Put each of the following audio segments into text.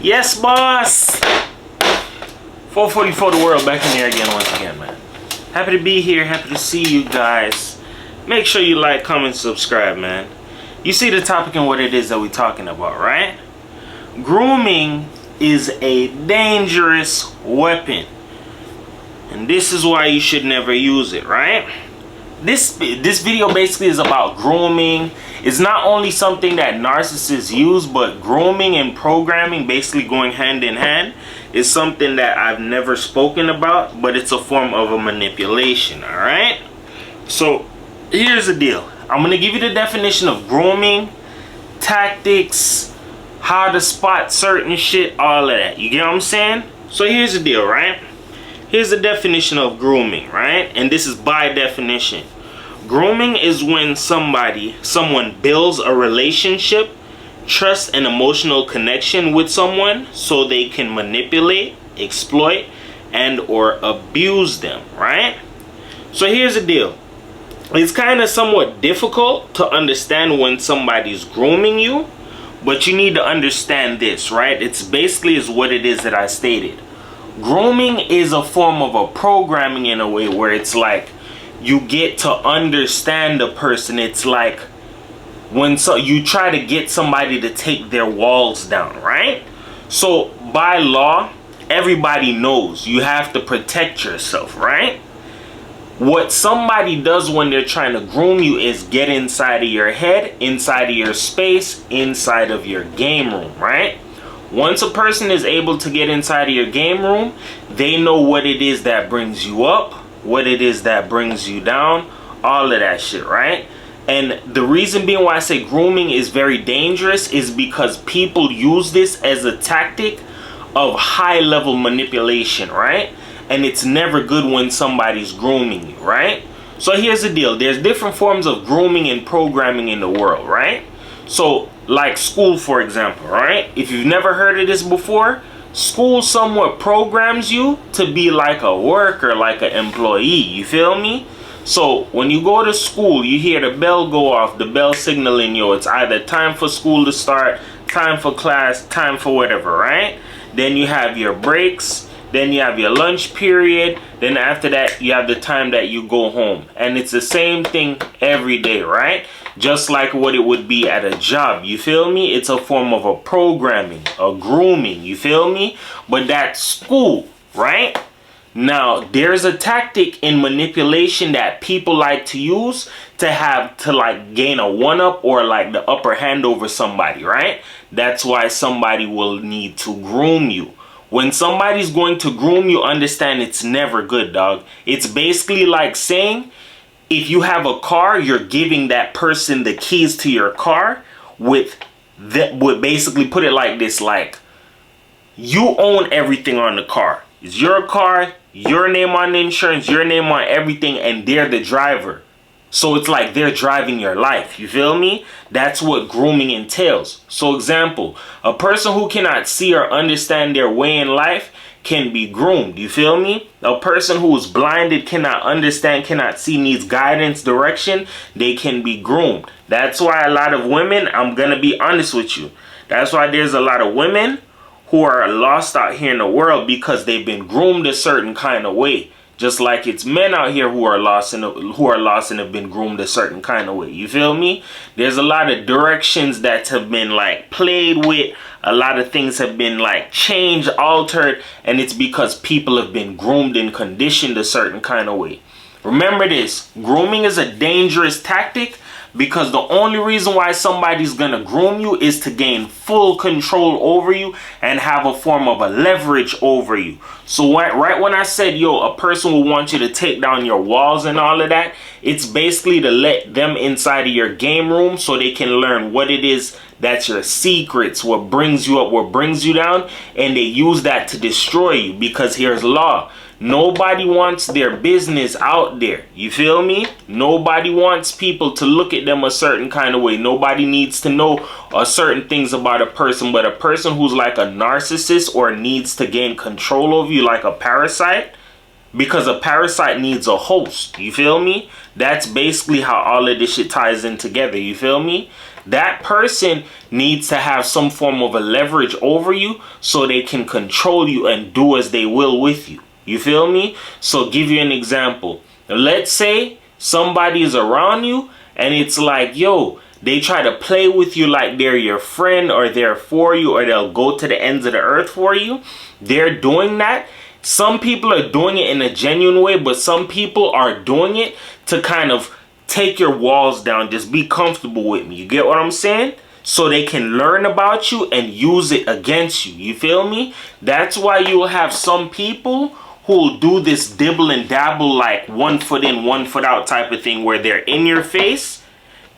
Yes, boss. 444 the world back in there again once again, man. Happy to be here. Happy to see you guys. Make sure you like, comment, subscribe, man. You see the topic and what it is that we're talking about, right? Grooming is a dangerous weapon. And this is why you should never use it, right? This video basically is about grooming. It's not only something that narcissists use, but grooming and programming basically going hand in hand is something that I've never spoken about, but it's a form of a manipulation, all right? So here's the deal. I'm going to give you the definition of grooming, tactics, how to spot certain shit, all of that. You get what I'm saying? So here's the deal, right? Here's the definition of grooming, right? And this is by definition. Grooming is when someone builds a relationship, trust, and emotional connection with someone so they can manipulate, exploit, and or abuse them, right? So here's the deal. It's kind of somewhat difficult to understand when somebody's grooming you, but you need to understand this, right? It's basically is what it is that I stated. Grooming is a form of a programming in a way where it's like you get to understand the person. It's like when you try to get somebody to take their walls down, right? So by law, everybody knows you have to protect yourself, right? What somebody does when they're trying to groom you is get inside of your head, inside of your space, inside of your game room, right? Once a person is able to get inside of your game room, they know what it is that brings you up, what it is that brings you down, all of that shit, right? And the reason being why I say grooming is very dangerous is because people use this as a tactic of high-level manipulation, right? And it's never good when somebody's grooming you, right? So here's the deal. There's different forms of grooming and programming in the world, right? So like school, for example, right? If you've never heard of this before, school somewhat programs you to be like a worker, like an employee. You feel me? So when you go to school, you hear the bell go off, the bell signaling you. It's either time for school to start, time for class, time for whatever, right? Then you have your breaks. Then you have your lunch period. Then after that, you have the time that you go home. And it's the same thing every day, right? Just like what it would be at a job. You feel me? It's a form of a programming, a grooming. You feel me? But that's school, right? Now, there's a tactic in manipulation that people like to use to like gain a one-up or like the upper hand over somebody, right? That's why somebody will need to groom you. When somebody's going to groom you, understand it's never good, dog. It's basically like saying, if you have a car, you're giving that person the keys to your car would basically put it like this, like you own everything on the car. It's your car, your name on the insurance, your name on everything, and they're the driver. So it's like they're driving your life. You feel me? That's what grooming entails. So example, a person who cannot see or understand their way in life can be groomed. You feel me? A person who is blinded, cannot understand, cannot see, needs guidance, direction, they can be groomed. That's why a lot of women, I'm going to be honest with you. That's why there's a lot of women who are lost out here in the world because they've been groomed a certain kind of way. Just like it's men out here who are lost and have been groomed a certain kind of way. You feel me? There's a lot of directions that have been like played with. A lot of things have been like changed, altered, and it's because people have been groomed and conditioned a certain kind of way. Remember this, grooming is a dangerous tactic because the only reason why somebody's gonna groom you is to gain full control over you and have a form of a leverage over you. So right when I said, yo, a person will want you to take down your walls and all of that, it's basically to let them inside of your game room so they can learn what it is that's your secrets, what brings you up, what brings you down, and they use that to destroy you because here's law. Nobody wants their business out there. You feel me? Nobody wants people to look at them a certain kind of way. Nobody needs to know certain things about a person. But a person who's like a narcissist or needs to gain control over you like a parasite, because a parasite needs a host. You feel me? That's basically how all of this shit ties in together. You feel me? that person needs to have some form of a leverage over you so they can control you and do as they will with you. You feel me? So give you an example. Let's say somebody is around you and it's like, yo, they try to play with you like they're your friend or they're for you, or they'll go to the ends of the earth for you. They're doing that. Some people are doing it in a genuine way, but some people are doing it to kind of take your walls down. Just be comfortable with me. You get what I'm saying? So they can learn about you and use it against you. You feel me? That's why you'll have some people who'll do this dibble and dabble, like 1 foot in, 1 foot out type of thing, where they're in your face.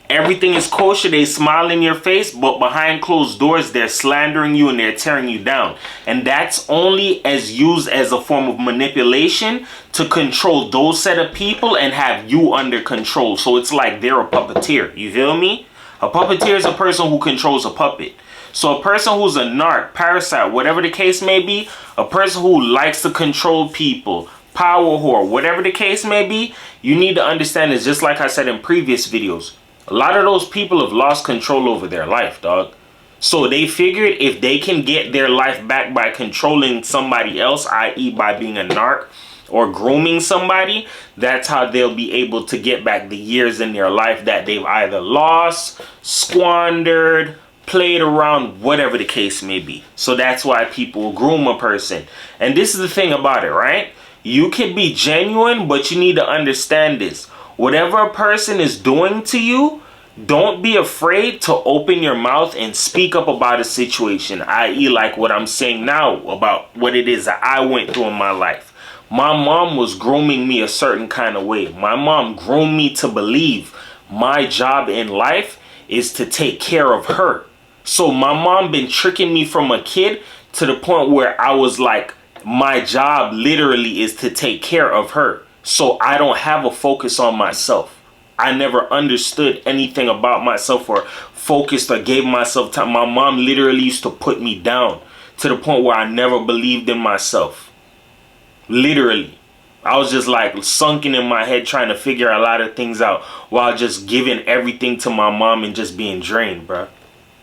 Everything is kosher, they smile in your face, but behind closed doors, they're slandering you and they're tearing you down. And that's only as used as a form of manipulation to control those set of people and have you under control. So it's like they're a puppeteer, you feel me? A puppeteer is a person who controls a puppet. So a person who's a narc, parasite, whatever the case may be, a person who likes to control people, power whore, whatever the case may be, you need to understand is, just like I said in previous videos, a lot of those people have lost control over their life, dog. So they figured if they can get their life back by controlling somebody else, i.e. by being a narc or grooming somebody, that's how they'll be able to get back the years in their life that they've either lost, squandered, played around, whatever the case may be. So that's why people will groom a person. And this is the thing about it, right? You can be genuine, but you need to understand this. Whatever a person is doing to you, don't be afraid to open your mouth and speak up about a situation, i.e. like what I'm saying now about what it is that I went through in my life. My mom was grooming me a certain kind of way. My mom groomed me to believe my job in life is to take care of her. So my mom been tricking me from a kid to the point where I was like, my job literally is to take care of her. So I don't have a focus on myself. I never understood anything about myself or focused or gave myself time. My mom literally used to put me down to the point where I never believed in myself. Literally. I was just like sunken in my head trying to figure a lot of things out while just giving everything to my mom and just being drained, bro.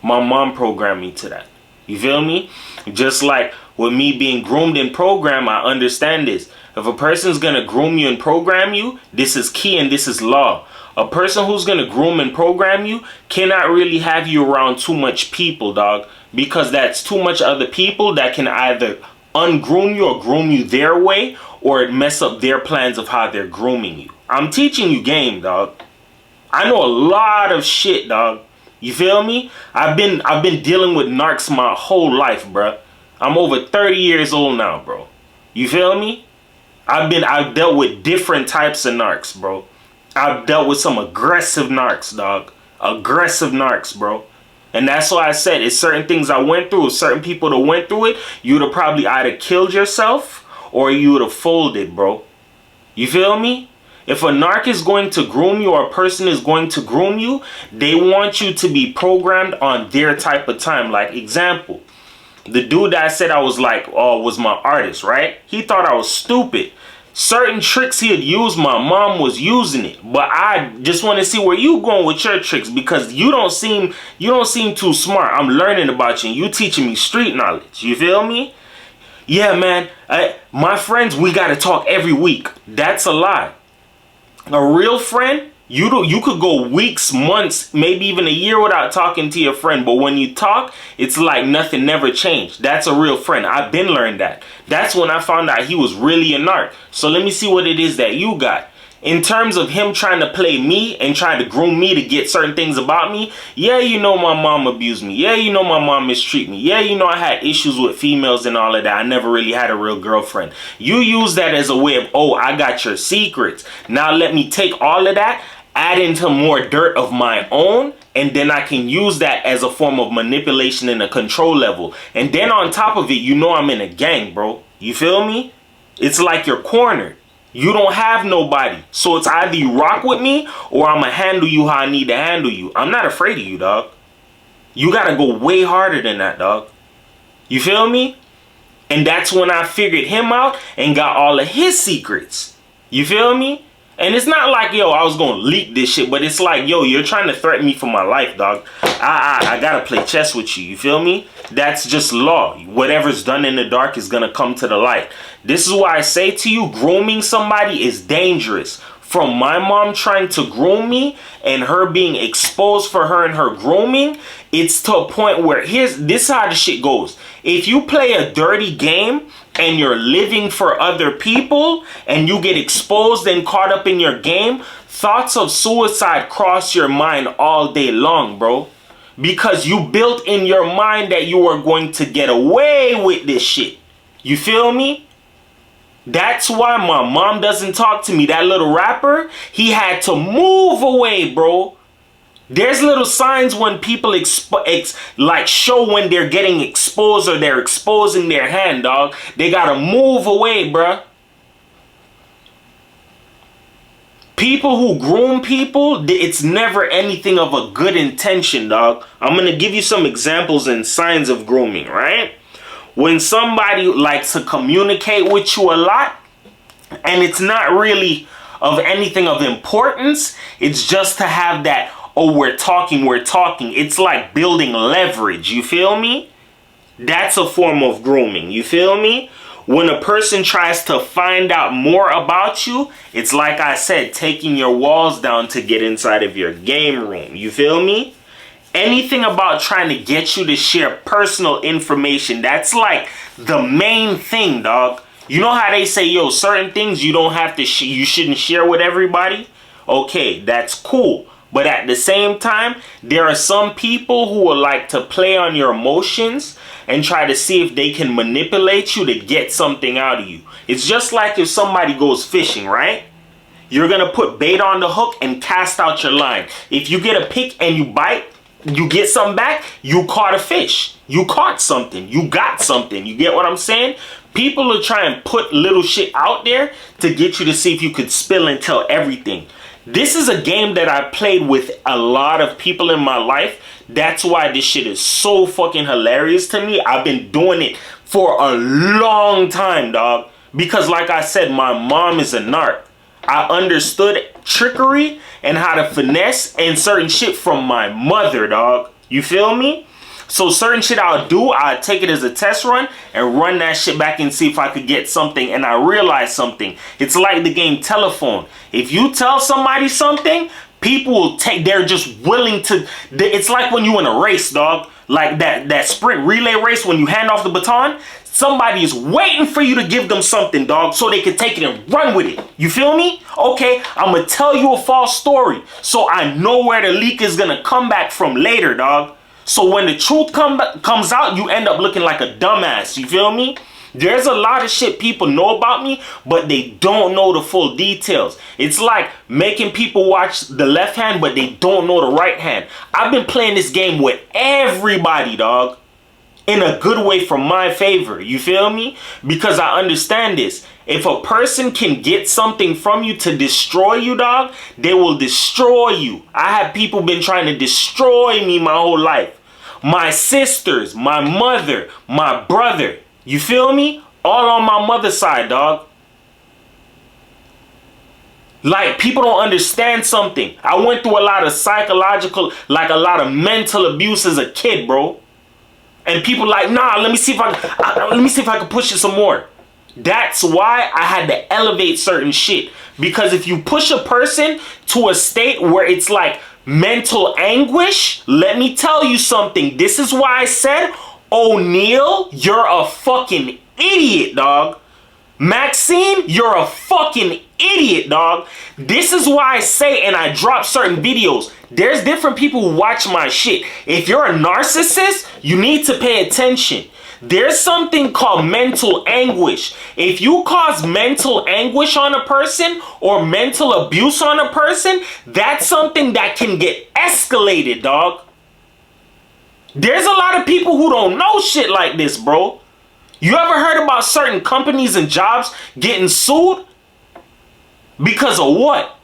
My mom programmed me to that. You feel me? Just like with me being groomed and programmed, I understand this. If a person's going to groom you and program you, this is key and this is law. A person who's going to groom and program you cannot really have you around too much people, dog. Because that's too much other people that can either ungroom you or groom you their way, or mess up their plans of how they're grooming you. I'm teaching you game, dog. I know a lot of shit, dog. You feel me? I've been dealing with narcs my whole life, bro. I'm over 30 years old now, bro. You feel me? I've dealt with different types of narcs, bro. I've dealt with some aggressive narcs, dog. Aggressive narcs, bro. And that's why I said it's certain things I went through, certain people that went through it, you would have probably either killed yourself or you would have folded, bro. You feel me? If a narc is going to groom you or a person is going to groom you, they want you to be programmed on their type of time. Like example, the dude that I said I was like, oh, was my artist, right? He thought I was stupid. Certain tricks he had used, my mom was using it. But I just want to see where you going with your tricks, because you don't seem too smart. I'm learning about you and you teaching me street knowledge. You feel me? Yeah, man. My friends, we got to talk every week. That's a lie. A real friend, you could go weeks, months, maybe even a year without talking to your friend. But when you talk, it's like nothing never changed. That's a real friend. I've been learned that. That's when I found out he was really a narc. So let me see what it is that you got. In terms of him trying to play me and trying to groom me to get certain things about me, yeah, you know my mom abused me. Yeah, you know my mom mistreated me. Yeah, you know I had issues with females and all of that. I never really had a real girlfriend. You use that as a way of, oh, I got your secrets. Now let me take all of that, add into more dirt of my own, and then I can use that as a form of manipulation and a control level. And then on top of it, you know I'm in a gang, bro. You feel me? It's like you're cornered. You don't have nobody. So it's either you rock with me or I'm going to handle you how I need to handle you. I'm not afraid of you, dog. You got to go way harder than that, dog. You feel me? And that's when I figured him out and got all of his secrets. You feel me? And it's not like, yo, I was gonna leak this shit, but it's like, yo, you're trying to threaten me for my life, dog. I gotta play chess with you, you feel me? That's just law. Whatever's done in the dark is gonna come to the light. This is why I say to you, grooming somebody is dangerous. From my mom trying to groom me and her being exposed for her and her grooming, it's to a point where this is how the shit goes. If you play a dirty game and you're living for other people and you get exposed and caught up in your game, thoughts of suicide cross your mind all day long, bro. Because you built in your mind that you are going to get away with this shit. You feel me? That's why my mom doesn't talk to me. That little rapper, he had to move away, bro. There's little signs when people like show when they're getting exposed or they're exposing their hand, dog. They gotta move away, bruh. People who groom people, it's never anything of a good intention, dog. I'm gonna give you some examples and signs of grooming, right? When somebody likes to communicate with you a lot, and it's not really of anything of importance, it's just to have that, oh, we're talking. It's like building leverage, you feel me? That's a form of grooming, you feel me? When a person tries to find out more about you, it's like I said, taking your walls down to get inside of your game room, you feel me? Anything about trying to get you to share personal information, that's like the main thing, dog. You know how they say, yo, certain things you don't have to, you shouldn't share with everybody? Okay, that's cool. But at the same time, there are some people who will like to play on your emotions and try to see if they can manipulate you to get something out of you. It's just like if somebody goes fishing, right? You're going to put bait on the hook and cast out your line. If you get a pick and you bite, you get something back, you caught a fish. You caught something. You got something. You get what I'm saying? People will try and put little shit out there to get you to see if you could spill and tell everything. This is a game that I played with a lot of people in my life. That's why this shit is so fucking hilarious to me. I've been doing it for a long time, dog. Because like I said, my mom is a narc. I understood trickery and how to finesse and certain shit from my mother, dog. You feel me? So certain shit I'll do, I'll take it as a test run and run that shit back and see if I could get something. And I realized something. It's like the game telephone. If you tell somebody something, people will take, they're just willing to, it's like when you in a race, dog. Like that sprint relay race when you hand off the baton. Somebody is waiting for you to give them something, dog, so they can take it and run with it. You feel me? Okay, I'm going to tell you a false story so I know where the leak is going to come back from later, dog. So when the truth comes out, you end up looking like a dumbass. You feel me? There's a lot of shit people know about me, but they don't know the full details. It's like making people watch the left hand, but they don't know the right hand. I've been playing this game with everybody, dog. In a good way for my favor, you feel me? Because I understand this. If a person can get something from you to destroy you, dog, they will destroy you. I have people been trying to destroy me my whole life. My sisters, my mother, my brother, you feel me? All on my mother's side, dog. Like, people don't understand something. I went through a lot of psychological, like a lot of mental abuse as a kid, bro. And people like, nah, let me see if I can push it some more. That's why I had to elevate certain shit. Because if you push a person to a state where it's like mental anguish, let me tell you something. This is why I said, O'Neal, you're a fucking idiot, dog. Maxine, you're a fucking idiot, dog. This is why I say, and I drop certain videos, there's different people who watch my shit. If you're a narcissist, you need to pay attention. There's something called mental anguish. If you cause mental anguish on a person or mental abuse on a person, that's something that can get escalated, dog. There's a lot of people who don't know shit like this, bro. You ever heard about certain companies and jobs getting sued? Because of what?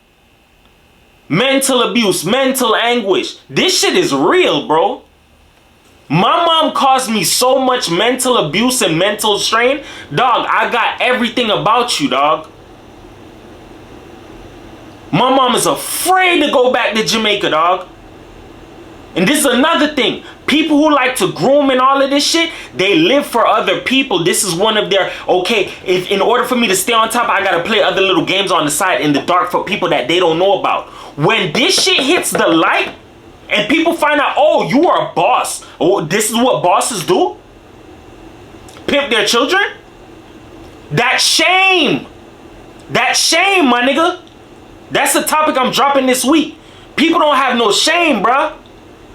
Mental abuse, mental anguish. This shit is real, bro. My mom caused me so much mental abuse and mental strain. Dog, I got everything about you, dog. My mom is afraid to go back to Jamaica, dog. And this is another thing. People who like to groom and all of this shit, they live for other people. This is one of their, okay, if in order for me to stay on top, I gotta play other little games on the side in the dark for people that they don't know about. When this shit hits the light and people find out, oh, you are a boss. Oh, this is what bosses do? Pimp their children? That's shame. That's shame, my nigga. That's the topic I'm dropping this week. People don't have no shame, bruh.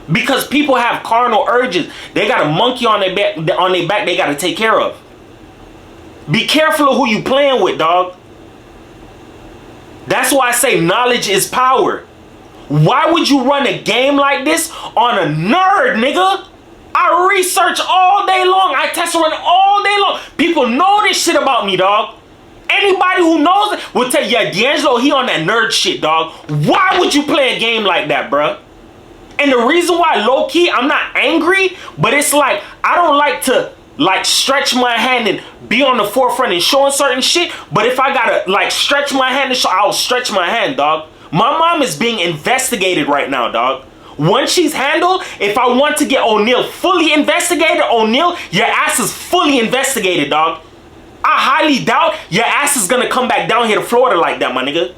Because people have carnal urges. They got a monkey on their back they got to take care of. Be careful of who you playing with, dog. That's why I say knowledge is power. Why would you run a game like this on a nerd, nigga? I research all day long. I test run all day long. People know this shit about me, dog. Anybody who knows it will tell you, yeah, D'Angelo, he on that nerd shit, dog. Why would you play a game like that, bruh? And the reason why, low-key, I'm not angry, but it's like, I don't like to, like, stretch my hand and be on the forefront and showing certain shit. But if I gotta, like, stretch my hand and show, I'll stretch my hand, dog. My mom is being investigated right now, dog. Once she's handled, if I want to get O'Neal fully investigated, O'Neal, your ass is fully investigated, dog. I highly doubt your ass is gonna come back down here to Florida like that, my nigga.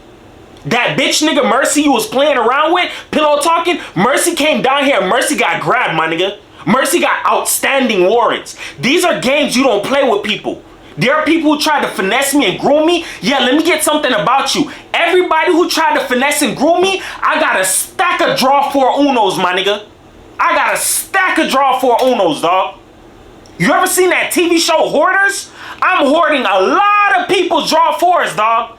That bitch nigga Mercy you was playing around with, pillow talking, Mercy came down here and Mercy got grabbed, my nigga. Mercy got outstanding warrants. These are games you don't play with people. There are people who try to finesse me and groom me. Yeah, let me get something about you. Everybody who tried to finesse and groom me, I got a stack of draw 4 Unos, my nigga. I got a stack of draw 4 Unos, dog. You ever seen that TV show Hoarders? I'm hoarding a lot of people's draw 4s, dog.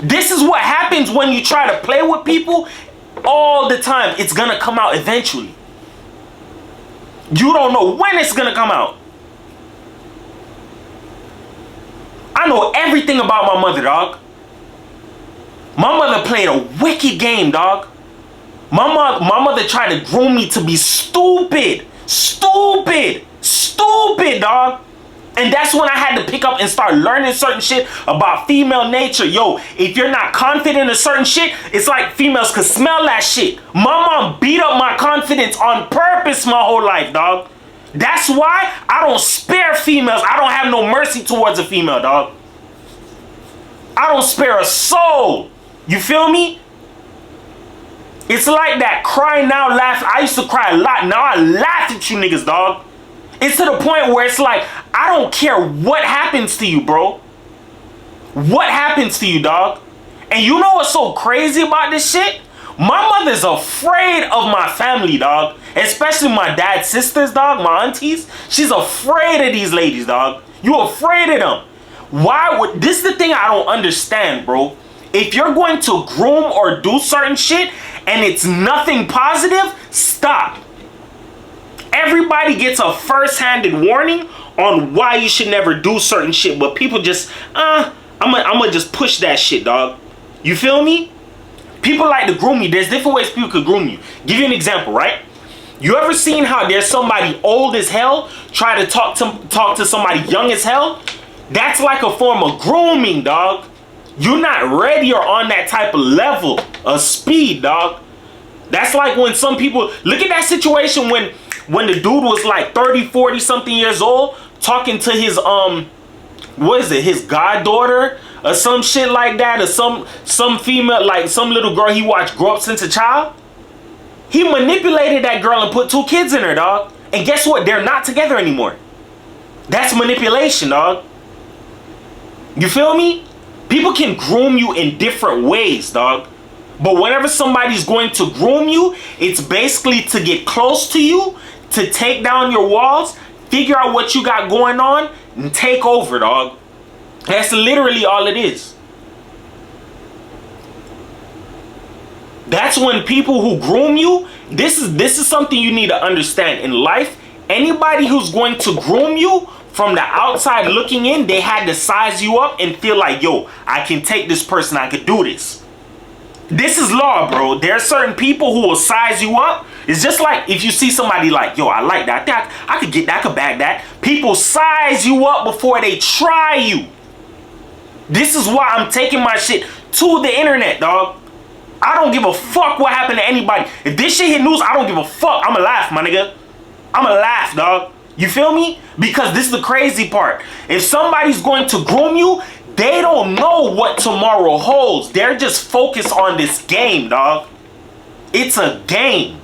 This is what happens when you try to play with people all the time. It's gonna come out eventually. You don't know when it's gonna come out. I know everything about my mother, dog. My mother played a wicked game, dog. My mother tried to groom me to be stupid. Stupid, dog. And that's when I had to pick up and start learning certain shit about female nature. Yo, if you're not confident in certain shit, it's like females could smell that shit. My mom beat up my confidence on purpose my whole life, dog. That's why I don't spare females. I don't have no mercy towards a female, dog. I don't spare a soul. You feel me? It's like that cry now, laugh. I used to cry a lot. Now I laugh at you niggas, dog. It's to the point where it's like, I don't care what happens to you, bro. What happens to you, dog? And you know what's so crazy about this shit? My mother's afraid of my family, dog. Especially my dad's sisters, dog, my aunties. She's afraid of these ladies, dog. You afraid of them. Why would, this is the thing I don't understand, bro. If you're going to groom or do certain shit and it's nothing positive, stop. Everybody gets a first-handed warning on why you should never do certain shit, but people just, I'm gonna just push that shit, dog. You feel me? People like to groom you. There's different ways people could groom you. Give you an example, right? You ever seen how there's somebody old as hell try to talk to somebody young as hell? That's like a form of grooming, dog. You're not ready or on that type of level of speed, dog. That's like when some people, look at that situation when the dude was like 30, 40 something years old talking to his, what is it, his goddaughter or some shit like that, or some female, like some little girl he watched grow up since a child. He manipulated that girl and put 2 kids in her, dog. And guess what? They're not together anymore. That's manipulation, dog. You feel me? People can groom you in different ways, dog. But whenever somebody's going to groom you, it's basically to get close to you, to take down your walls, figure out what you got going on, and take over, dog. That's literally all it is. That's when people who groom you, this is something you need to understand in life. Anybody who's going to groom you, from the outside looking in, they had to size you up and feel like, yo, I can take this person, I could do this. This is law, bro. There are certain people who will size you up. It's just like if you see somebody like, yo, I like that. I could get that, I could bag that. People size you up before they try you. This is why I'm taking my shit to the internet, dog. I don't give a fuck what happened to anybody. If this shit hit news, I don't give a fuck. I'ma laugh, my nigga. I'ma laugh, dog. You feel me? Because this is the crazy part. If somebody's going to groom you, they don't know what tomorrow holds. They're just focused on this game, dog. It's a game.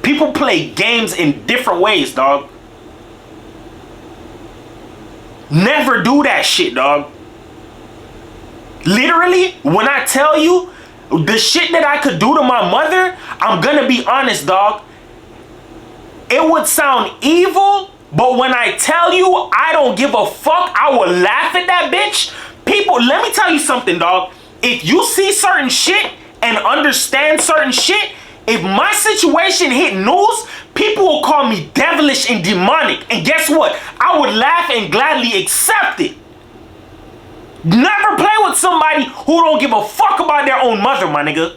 People play games in different ways, dog. Never do that shit, dog. Literally, when I tell you the shit that I could do to my mother, I'm gonna be honest, dog. It would sound evil, but when I tell you I don't give a fuck, I will laugh at that bitch. People, let me tell you something, dog. If you see certain shit and understand certain shit, if my situation hit news, people will call me devilish and demonic. And guess what? I would laugh and gladly accept it. Never play with somebody who don't give a fuck about their own mother, my nigga.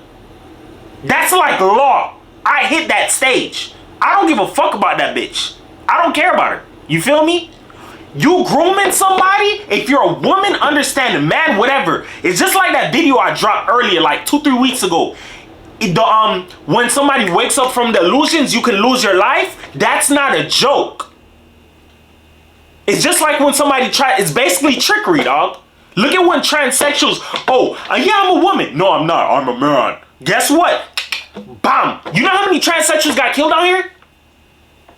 That's like law. I hit that stage. I don't give a fuck about that bitch. I don't care about her. You feel me? You grooming somebody, if you're a woman, understand a man, whatever. It's just like that video I dropped earlier, like 2-3 weeks ago. When somebody wakes up from the illusions, you can lose your life. That's not a joke. It's just like when somebody it's basically trickery, dog. Look at when transsexuals, yeah, I'm a woman. No, I'm not. I'm a man. Guess what? Bam. You know how many transsexuals got killed out here?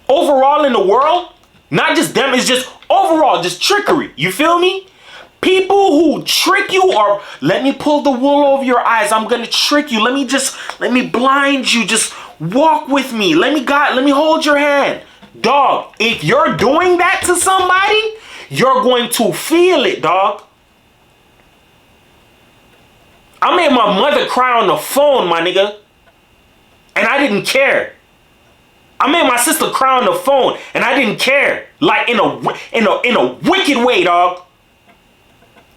Overall in the world? Not just them, it's just overall, just trickery. You feel me? People who trick you, or let me pull the wool over your eyes. I'm gonna trick you. Let me blind you. Just walk with me. Let me hold your hand. Dog, if you're doing that to somebody, you're going to feel it, dog. I made my mother cry on the phone, my nigga. And I didn't care. I made my sister cry on the phone and I didn't care. Like in a wicked way, dog.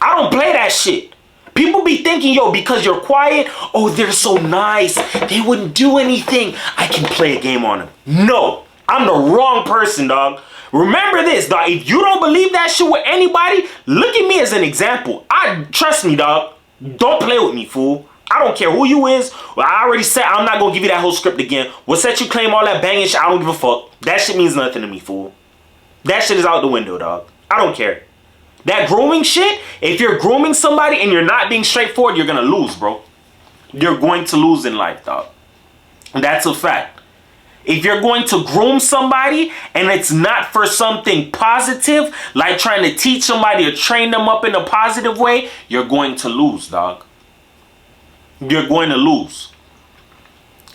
I don't play that shit. People be thinking, yo, because you're quiet, oh, they're so nice. They wouldn't do anything. I can play a game on them. No, I'm the wrong person, dog. Remember this, dog. If you don't believe that shit with anybody, look at me as an example. Trust me, dog. Don't play with me, fool. I don't care who you is. Well, I already said I'm not going to give you that whole script again. What set you claim all that banging shit? I don't give a fuck. That shit means nothing to me, fool. That shit is out the window, dog. I don't care. That grooming shit, if you're grooming somebody and you're not being straightforward, you're going to lose, bro. You're going to lose in life, dog. That's a fact. If you're going to groom somebody and it's not for something positive, like trying to teach somebody or train them up in a positive way, you're going to lose, dog. You're going to lose.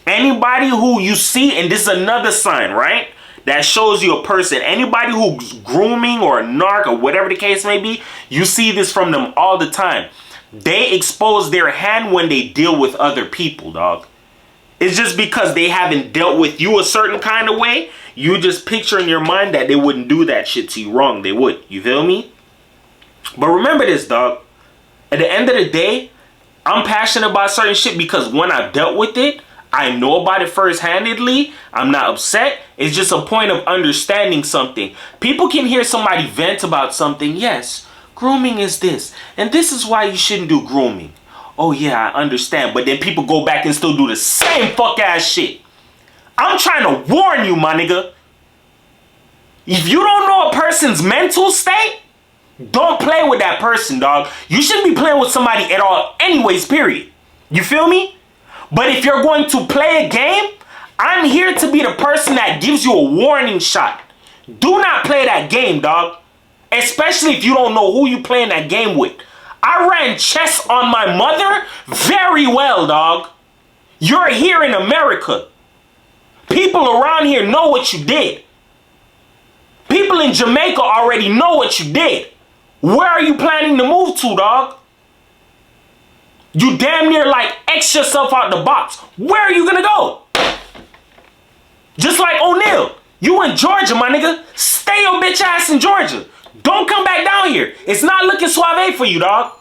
Anybody who you see, and this is another sign, right? That shows you a person. Anybody who's grooming or a narc or whatever the case may be, you see this from them all the time. They expose their hand when they deal with other people, dog. It's just because they haven't dealt with you a certain kind of way. You just picture in your mind that they wouldn't do that shit to you wrong. They would. You feel me? But remember this, dog. At the end of the day, I'm passionate about certain shit because when I've dealt with it, I know about it first-handedly. I'm not upset. It's just a point of understanding something. People can hear somebody vent about something. Yes, grooming is this. And this is why you shouldn't do grooming. Oh yeah, I understand. But then people go back and still do the same fuck-ass shit. I'm trying to warn you, my nigga. If you don't know a person's mental state, don't play with that person, dog. You shouldn't be playing with somebody at all anyways, period. You feel me? But if you're going to play a game, I'm here to be the person that gives you a warning shot. Do not play that game, dog. Especially if you don't know who you playing that game with. I ran chess on my mother very well, dog. You're here in America. People around here know what you did. People in Jamaica already know what you did. Where are you planning to move to, dog? You damn near like X yourself out the box. Where are you gonna go? Just like O'Neal. You in Georgia, my nigga. Stay your bitch ass in Georgia. Don't come back down here. It's not looking suave for you, dog.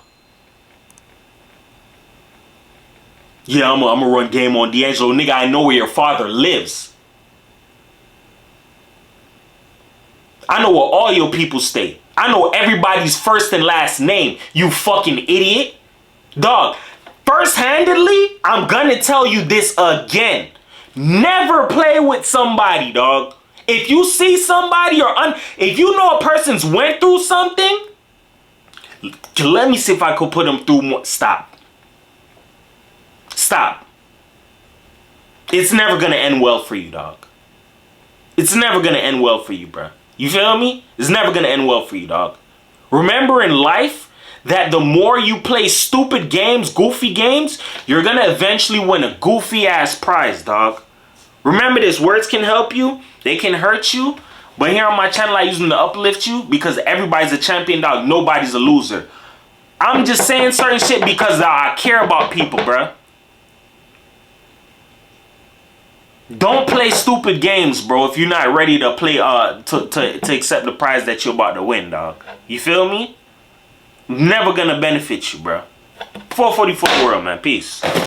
Yeah, I'm gonna run game on D'Angelo. Nigga, I know where your father lives. I know where all your people stay. I know everybody's first and last name, you fucking idiot. Dog, first-handedly, I'm gonna tell you this again. Never play with somebody, dog. If you see somebody if you know a person's went through something, let me see if I could put them through more. Stop. Stop. It's never gonna end well for you, dog. It's never gonna end well for you, bro. You feel me? It's never gonna end well for you, dog. Remember in life that the more you play stupid games, goofy games, you're gonna eventually win a goofy ass prize, dog. Remember this, words can help you, they can hurt you, but here on my channel I use them to uplift you because everybody's a champion, dog. Nobody's a loser. I'm just saying certain shit because I care about people, bruh. Don't play stupid games, bro, if you're not ready to play to accept the prize that you're about to win, dog. You feel me? Never gonna benefit you, bro. 444 world, man. Peace.